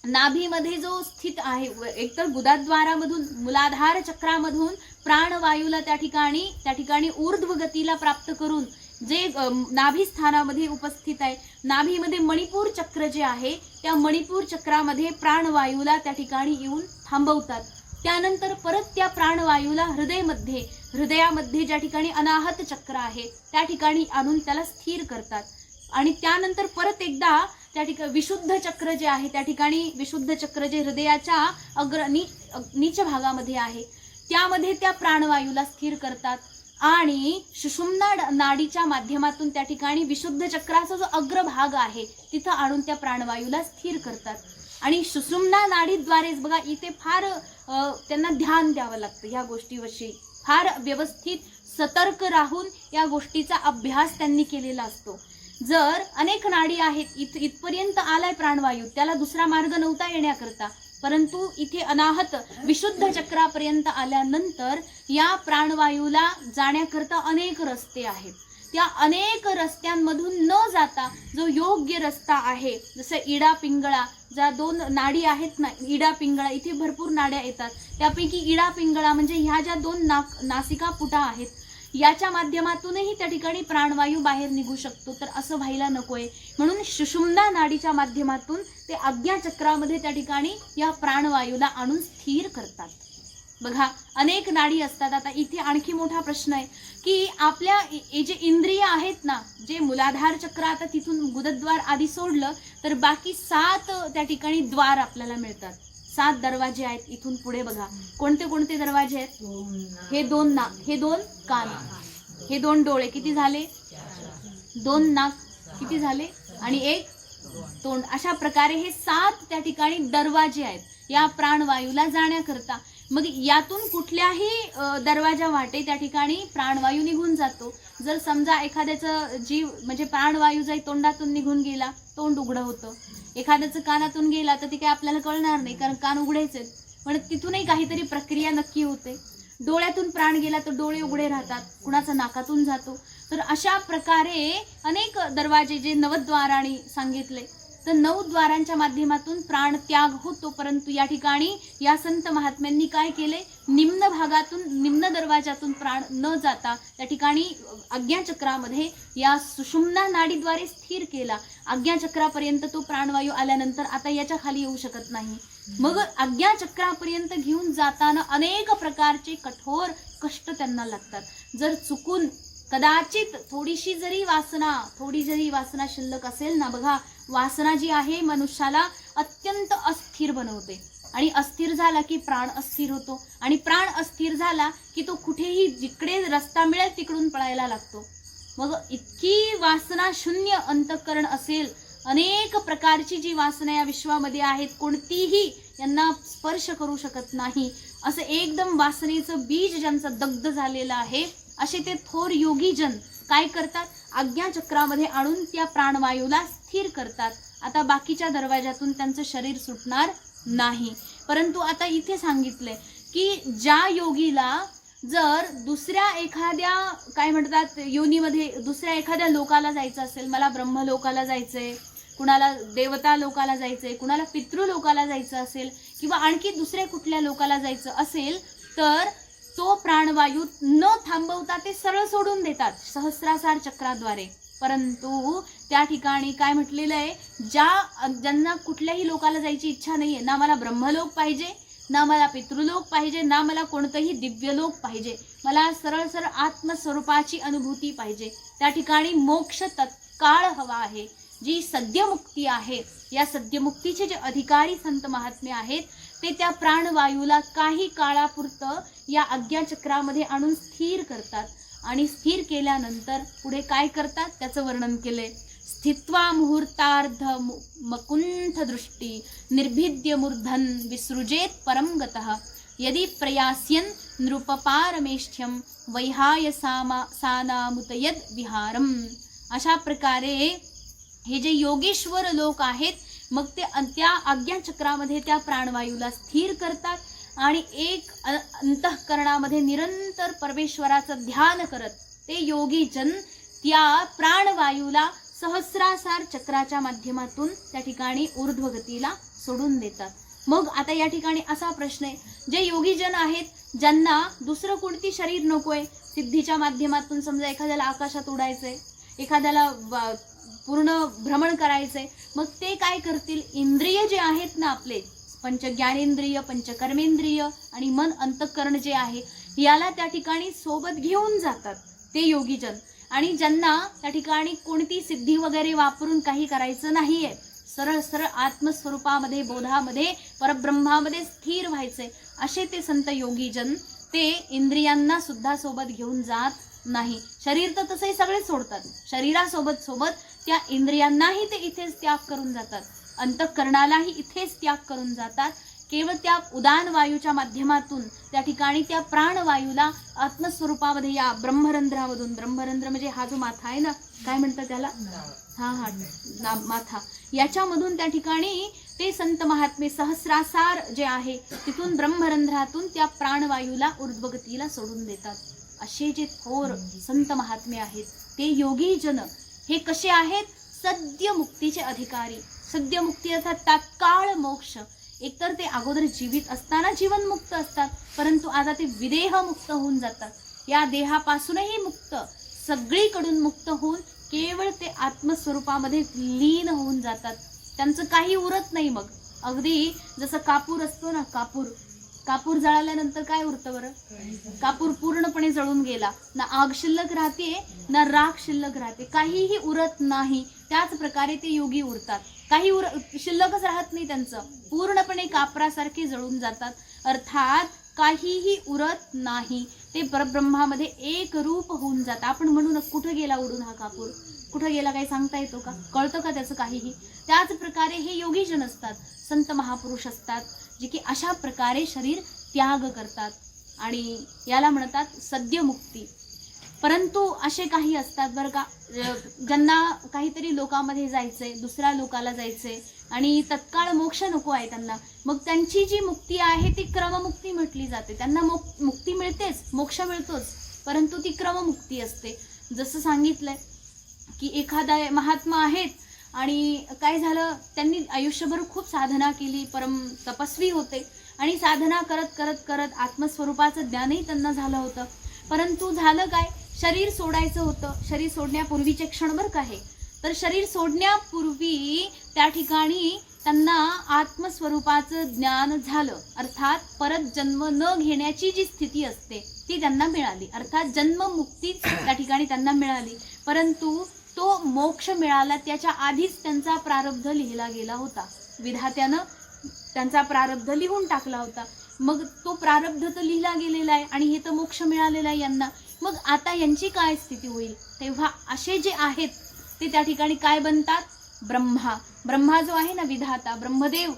नाभीमध्ये जो स्थित आहे, एकतर गुदाद्वारामधून मूलाधार चक्रामधून प्राणवायूला त्या ठिकाणी ऊर्ध्व गतीला प्राप्त करून जे नाभी स्थानामध्ये उपस्थित आहे, नाभीमध्ये मणिपूर चक्र जे आहे त्या मणिपूर चक्रामध्ये प्राणवायूला त्या ठिकाणी येऊन थांबवतात. त्यानंतर परत त्या प्राणवायूला हृदयामध्ये ज्या ठिकाणी अनाहत चक्र आहे त्या ठिकाणी आणून त्याला स्थिर करतात. आणि त्यानंतर परत एकदा त्या ठिकाणी विशुद्ध चक्र जे आहे त्या ठिकाणी विशुद्ध चक्र जे हृदयाच्या नीच भागामध्ये आहे त्यामध्ये त्या प्राणवायूला स्थिर करतात. आणि सुषुम्ना नाडीच्या माध्यमातून त्या ठिकाणी विशुद्ध चक्राचा जो अग्रभाग आहे तिथं आणून त्या प्राणवायूला स्थिर करतात. आणि सुषुम्ना नाडीद्वारेच बघा, इथे फार त्यांना ध्यान द्यावं लागतं ह्या गोष्टीविषयी. फार व्यवस्थित सतर्क राहून या गोष्टीचा अभ्यास त्यांनी केलेला असतो. जर अनेक नाडी आहेत, इथपर्यंत आलाय प्राणवायू, त्याला दुसरा मार्ग नव्हता येण्याकरता, परंतु इथे अनाहत विशुद्ध चक्रापर्यंत आल्यानंतर या प्राणवायूला जाण्याकरता अनेक रस्ते आहेत. त्या अनेक रस्त्यांमधून न जाता जो योग्य रस्ता आहे, जसं इडा पिंगळा, ज्या 2 नाडी आहेत ना, इडा पिंगळा, इथे भरपूर नाड्या येतात, त्यापैकी इडा पिंगळा म्हणजे ह्या ज्या 2 नासिका पुटा आहेत याच्या माध्यमातूनही त्या ठिकाणी प्राणवायू बाहेर निघू शकतो. तर असं व्हायला नकोय, म्हणून सुषुम्ना नाडीच्या माध्यमातून ते आज्ञाचक्रामध्ये त्या ठिकाणी या प्राणवायूला आणून स्थिर करतात. बघा, अनेक नाडी असतात. आता इथे आणखी मोठा प्रश्न आहे की आपल्या जे इंद्रिय आहेत ना, जे मूलाधार चक्र, आता तिथून गुदद्वार आधी सोडलं तर बाकी 7 त्या ठिकाणी द्वार आपल्याला मिळतात. 7 दरवाजे आहेत. इथून पुढे बघा कोणते कोणते दरवाजे आहेत. हे 2 नाक, हे 2 कान, हे 2 डोळे, किती झाले, 2 नाक किती झाले, आणि 1 तोंड. अशा प्रकारे हे 7 त्या ठिकाणी दरवाजे आहेत या प्राणवायूला जाण्याकरता. मग यातून कुठल्याही दरवाजा वाटे त्या ठिकाणी प्राणवायू निघून जातो. जर समजा एखाद्याचं जीव म्हणजे प्राणवायू जर तोंडातून निघून गेला, तोंड उघडं होतं. एखाद्याचं कानातून गेला तर ते काही आपल्याला कळणार नाही, कारण कान उघडेच आहेत, पण तिथूनही काहीतरी प्रक्रिया नक्की होते. डोळ्यातून प्राण गेला तर डोळे उघडे राहतात, कुणाचा नाकातून जातो. तर अशा प्रकारे अनेक दरवाजे जे 9 द्वारांनी सांगितले, तर 9 द्वारांच्या माध्यमातून प्राण त्याग होतो. परंतु या ठिकाणी या संत महात्म्यांनी काय केले, निम्न भागातून, निम्न दरवाजातून प्राण न जाता त्या ठिकाणी आज्ञाचक्रामध्ये या सुषुम्ना नाडीद्वारे स्थिर केला. आज्ञाचक्रापर्यंत तो प्राणवायू आल्यानंतर आता याच्या खाली येऊ शकत नाही. मग आज्ञाचक्रापर्यंत घेऊन जाताना अनेक प्रकारचे कठोर कष्ट त्यांना लागतात. जर चुकून कदाचित थोडी जरी वासना शिल्लक असेल ना, बघा, वासना जी आहे मनुष्याला अत्यंत अस्थिर बनवते. आणि अस्थिर झाला की प्राण अस्थिर होतो, आणि प्राण अस्थिर झाला की तो कुठेही जिकडे रस्ता मिळेल तिकडून पळायला लागतो. मग इतकी वासना शून्य अंतःकरण असेल, अनेक प्रकारची जी वासना या विश्वामध्ये आहेत, कोणतीही यांना स्पर्श करू शकत नाही, असं एकदम वासनेचं बीज ज्यांचं दग्ध झालेलं आहे, असे ते थोर योगीजन काय करतात, आज्ञाचक्रामध्ये आणून त्या प्राणवायूला स्थिर करतात. आता बाकीच्या दरवाजातून त्यांचं शरीर सुटणार नाही. परंतु आता इथे सांगितलंय की ज्या योगीला जर दुसऱ्या एखाद्या काय म्हणतात योनीमध्ये दुसऱ्या एखाद्या लोकाला जायचं असेल, मला ब्रह्मलोकाला जायचंय, कुणाला देवता लोकाला जायचंय, कुणाला पितृलोकाला जायचं असेल, किंवा आणखी दुसऱ्या कुठल्या लोकाला जायचं असेल, तर तो प्राणवायू न थांबवता ते सरळ सोडून देतात सहस्रासार चक्राद्वारे. परंतु त्या ठिकाणी काय म्हटलेलं आहे, ज्यांना कुठल्याही लोकाला जायची इच्छा नाहीये, ना मला ब्रह्मलोक पाहिजे, ना मला पितृलोक पाहिजे, ना मला कोणतंही दिव्यलोक पाहिजे, मला सरळ सरळ आत्मस्वरूपाची अनुभूती पाहिजे, त्या ठिकाणी मोक्ष तत्काळ हवा आहे, जी सद्यमुक्ती आहे. या सद्यमुक्तीचे जे अधिकारी संत महात्मे आहेत ते त्या प्राणवायूला काही काळापुरतं या आज्ञाचक्रामध्ये आणून स्थिर करतात. आणि स्थिर केल्यानंतर पुढे काय करतात त्याचं वर्णन केलंय. स्थित्वा मुहूर्तार्ध मकुंठ दृष्टी निर्भिद्य मूर्धन विसृजेत परम गतः यदि प्रयास्यन नृपपारमेष्ठ्यम वैहाय सानामुतयद विहारम. अशा प्रकारे हे जे योगेश्वर लोक आहेत मग ते त्या आज्ञाचक्रामध्ये त्या प्राणवायूला स्थिर करतात आणि एक अंतःकरणामध्ये निरंतर परमेश्वराचं ध्यान करत ते योगी जन त्या प्राणवायूला सहस्रासार चक्राच्या माध्यमातून त्या ठिकाणी ऊर्ध्वगतीला सोडून देतात. मग आता या ठिकाणी असा प्रश्न आहे, जे योगीजन आहेत ज्यांना दुसरं कोणती शरीर नकोय, सिद्धीच्या माध्यमातून समजा एखाद्याला आकाशात उडायचंय, एखाद्याला पूर्ण भ्रमण करायचंय, मग ते काय करतील, इंद्रिय जे आहेत ना आपले पंच ज्ञानेंद्रिय, पंचकर्मेंद्रिय आणि मन अंतःकरण जे आहे, याला त्या ठिकाणी सोबत घेऊन जातात ते योगीजन. आणि ज्यांना त्या ठिकाणी कोणती सिद्धी वगैरे वापरून काही करायचं नाहीये, सरळ सरळ आत्मस्वरूपामध्ये, बोधामध्ये, परब्रह्मामध्ये स्थिर व्हायचे, असे ते संत योगीजन ते इंद्रियांना सुद्धा सोबत घेऊन जात नाही. शरीर तर तसंही सगळे सोडतात, शरीरासोबत सोबत त्या इंद्रियांनाही ते इथेच त्याग करून जातात, अंतःकरणालाही इथेच त्याग करून जातात. केवळ त्या उदान वायूच्या माध्यमातून त्या ठिकाणी त्या प्राणवायूला आत्मस्वरूपामध्ये या ब्रह्मरंध्रामधून, ब्रह्मरंध्र म्हणजे हा जो माथा आहे ना, काय म्हणतात त्याला, माथा, याच्यामधून त्या ठिकाणी ते संत महात्मे सहस्रासार जे आहे तिथून ब्रह्मरंध्रातून त्या प्राणवायूला ऊर्ध्वगतीला सोडून देतात. असे जे थोर संत महात्मे आहेत ते योगीजन हे कसे आहेत, सद्य मुक्तीचे अधिकारी. सद्य मुक्ती अर्थात तात्काळ मोक्ष. एकतर ते अगोदर जीवित असताना जीवनमुक्त असतात, परंतु आता ते विदेह मुक्त होऊन जातात, या देहापासूनही मुक्त, सगळीकडून मुक्त होऊन केवळ ते आत्मस्वरूपामध्ये लीन होऊन जातात. त्यांचं काही उरत नाही. मग अगदी जसं कापूर असतो ना, कापूर जळाल्यानंतर काय उरतं बरं, कापूर पूर्णपणे जळून गेला, ना आग शिल्लक राहते ना राख शिल्लक राहते, काहीही उरत नाही. त्याच प्रकारे ते योगी उरतात, काही शिल्लकच राहत नाही, त्यांचं पूर्णपणे कापरासारखे जळून जातात, अर्थात काहीही उरत नाही. ते परब्रह्मामध्ये एक रूप होऊन जातात. आपण म्हणू ना, कुठं गेला उडून हा कापूर, कुठं गेला काही सांगता येतो का, कळतं का त्याचं काहीही. त्याच प्रकारे हे योगीजन असतात, संत महापुरुष असतात, जे की अशा प्रकारे शरीर त्याग करतात आणि याला म्हणतात सद्यमुक्ती. परंतु असे काही असतात बरं का, ज्यांना काहीतरी लोकामध्ये जायचंय, दुसऱ्या लोकाला जायचंय आणि तत्काळ मोक्ष नको आहे त्यांना, मग त्यांची जी मुक्ती आहे ती क्रममुक्ती म्हटली जाते. त्यांना मुक्ती मिळतेच, मोक्ष मिळतोच, परंतु ती क्रममुक्ती असते. जसं सांगितलंय की एखादा महात्मा आहेत आणि काय झालं, त्यांनी आयुष्यभर खूप साधना केली, परम तपस्वी होते आणि साधना करत करत करत आत्मस्वरूपाचं ज्ञानही त्यांना झालं होतं, परंतु झालं काय, शरीर सोडायचं होतं. शरीर सोडण्यापूर्वीचे क्षणभर काय, तर शरीर सोडण्यापूर्वी त्या ठिकाणी त्यांना आत्मस्वरूपाचं ज्ञान झालं, अर्थात परत जन्म न घेण्याची जी स्थिती असते ती त्यांना मिळाली, अर्थात जन्ममुक्ती त्या ठिकाणी त्यांना मिळाली. परंतु तो मोक्ष मिळाला त्याच्या आधीच त्यांचा प्रारब्ध लिहिला गेला होता, विधात्यानं त्यांचा प्रारब्ध लिहून टाकला होता. मग तो प्रारब्ध तर लिहिला गेलेला आहे आणि हे तर मोक्ष मिळालेला आहे यांना, मग आता यांची काय स्थिती होईल. तेव्हा असे जे आहेत ते त्या ठिकाणी काय बनतात, ब्रह्मा जो आहे ना, विधाता ब्रह्मदेव,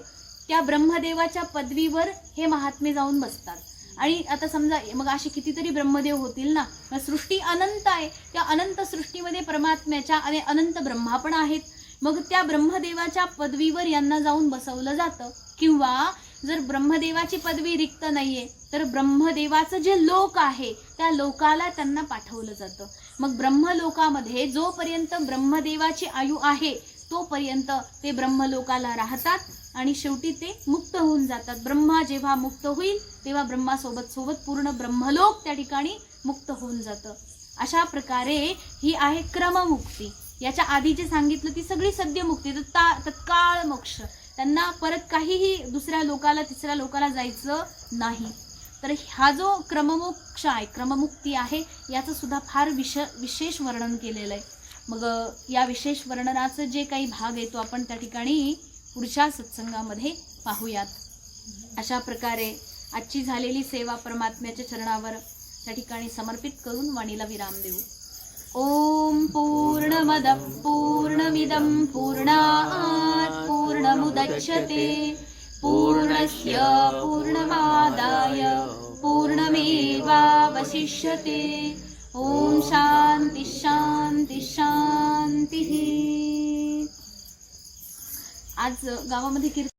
त्या ब्रह्मदेवाच्या पदवीवर हे महात्मे जाऊन बसतात. आणि आता समजा मग असे कितीतरी ब्रह्मदेव होतील ना, सृष्टी अनंत आहे, त्या अनंत सृष्टीमध्ये परमात्म्याच्या आणि अनंत ब्रह्मा पण आहेत. मग त्या ब्रह्मदेवाच्या पदवीवर यांना जाऊन बसवलं जातं. किंवा जर ब्रह्मदेवाची पदवी रिक्त नाहीये तर ब्रह्मदेवाचं जे लोक आहे त्या लोकाला त्यांना पाठवलं जातं. मग ब्रह्मलोकामध्ये जोपर्यंत ब्रह्मदेवाची आयु आहे तोपर्यंत ते ब्रह्मलोकाला राहतात आणि शेवटी ते मुक्त होऊन जातात. ब्रह्मा जेव्हा मुक्त होईल तेव्हा ब्रह्मासोबत सोबत पूर्ण ब्रह्मलोक त्या ठिकाणी मुक्त होऊन जातं. अशा प्रकारे ही आहे क्रममुक्ती. याच्या आधी जे सांगितलं ती सगळी सद्यमुक्ती, तत्काळ मोक्ष, त्यांना परत काहीही दुसऱ्या लोकाला तिसऱ्या लोकाला जायचं नाही. तर हा जो क्रममोक्ष आहे, क्रममुक्ती आहे, याचं सुद्धा फार विशेष वर्णन केलेलं आहे. मग या विशेष वर्णनाचं जे काही भाग आहे तो आपण त्या ठिकाणी पुढच्या सत्संगामध्ये पाहूयात. अशा प्रकारे आजची झालेली सेवा परमात्म्याच्या चरणावर त्या ठिकाणी समर्पित करून वाणीला विराम देऊ. ओम पूर्णमदः पूर्णमिदं पूर्णात् पूर्णमुदच्यते पूर्णस्य पूर्णमादाय पूर्णमेवावशिष्यते. ओम शांती शांती शांती. आज गावामध्ये कीर्तन